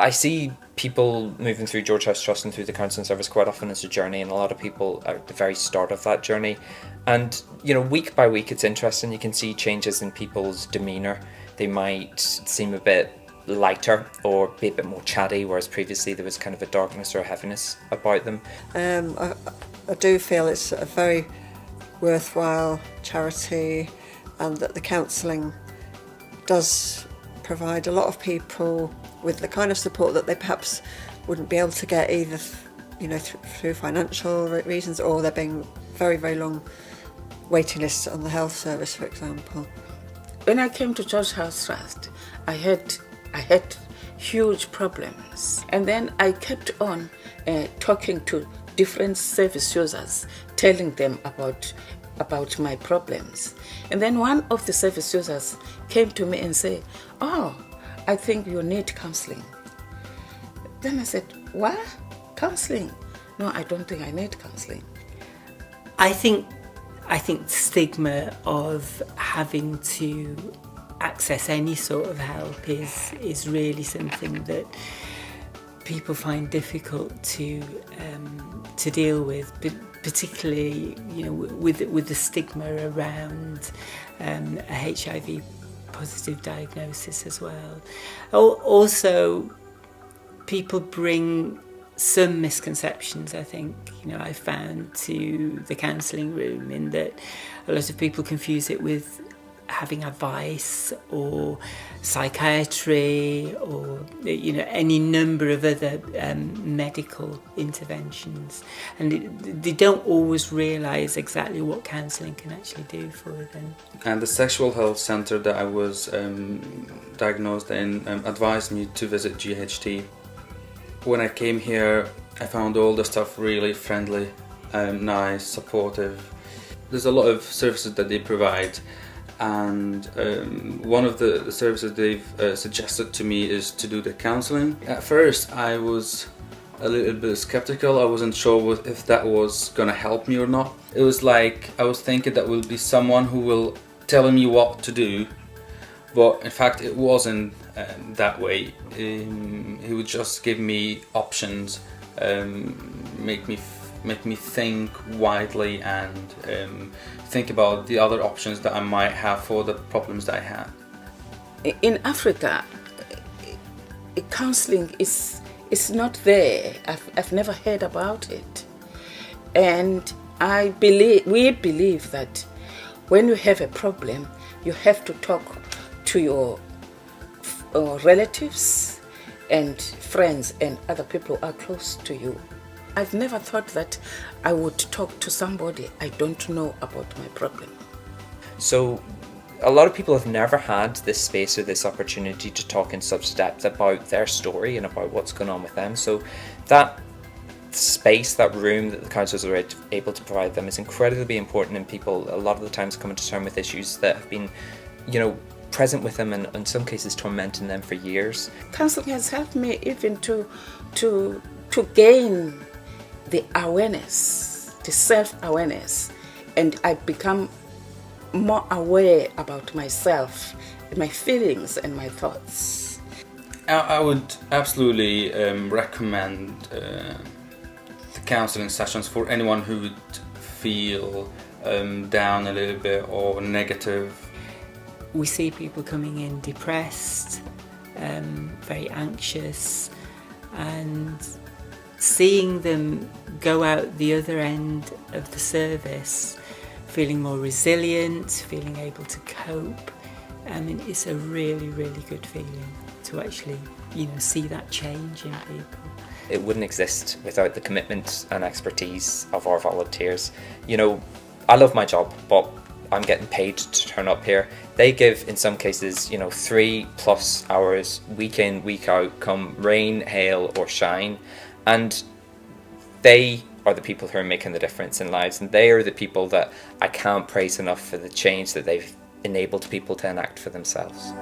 I see people moving through George House Trust and through the counselling service quite often as a journey, and a lot of people are at the very start of that journey. And, week by week it's interesting. You can see changes in people's demeanour. They might seem a bit lighter or be a bit more chatty, whereas previously there was kind of a darkness or a heaviness about them. I do feel it's a very worthwhile charity, and that the counselling does provide a lot of people with the kind of support that they perhaps wouldn't be able to get either through financial reasons, or there being very, very long waiting lists on the health service, for example. When I came to George House Trust, I had huge problems, and then I kept on talking to different service users, telling them about my problems. And then one of the service users came to me and said, "Oh, I think you need counselling." Then I said, "What? Counselling? No, I don't think I need counselling." I think the stigma of having to access any sort of help is really something that people find difficult to deal with, but particularly with the stigma around a HIV positive diagnosis as well. Also, people bring some misconceptions, I think, I found, to the counselling room, in that a lot of people confuse it with having advice or psychiatry or any number of other medical interventions, and they don't always realise exactly what counselling can actually do for them. And the sexual health centre that I was diagnosed in advised me to visit GHT. When I came here, I found all the staff really friendly, nice, supportive. There's a lot of services that they provide, and one of the services they've suggested to me is to do the counselling. At first I was a little bit skeptical. I wasn't sure if that was going to help me or not. It was like I was thinking that will be someone who will tell me what to do, but in fact it wasn't that way. He would just give me options, make me think widely, and think about the other options that I might have for the problems that I had. In Africa, counselling is not there. I've never heard about it, and we believe that when you have a problem, you have to talk to your relatives and friends and other people who are close to you. I've never thought that I would talk to somebody I don't know about my problem. So a lot of people have never had this space or this opportunity to talk in such depth about their story and about what's going on with them. So that space, that room that the counsellors are able to provide them, is incredibly important, and people a lot of the times coming to terms with issues that have been, present with them, and in some cases tormenting them for years. Counselling has helped me even to gain the awareness, the self-awareness, and I become more aware about myself, my feelings and my thoughts. I would absolutely recommend the counselling sessions for anyone who would feel down a little bit or negative. We see people coming in depressed, very anxious, and seeing them go out the other end of the service feeling more resilient, feeling able to cope. It's a really, really good feeling to actually, see that change in people. It wouldn't exist without the commitment and expertise of our volunteers. I love my job, but I'm getting paid to turn up here. They give, in some cases, 3+ hours, week in, week out, come rain, hail or shine. And they are the people who are making the difference in lives, and they are the people that I can't praise enough for the change that they've enabled people to enact for themselves.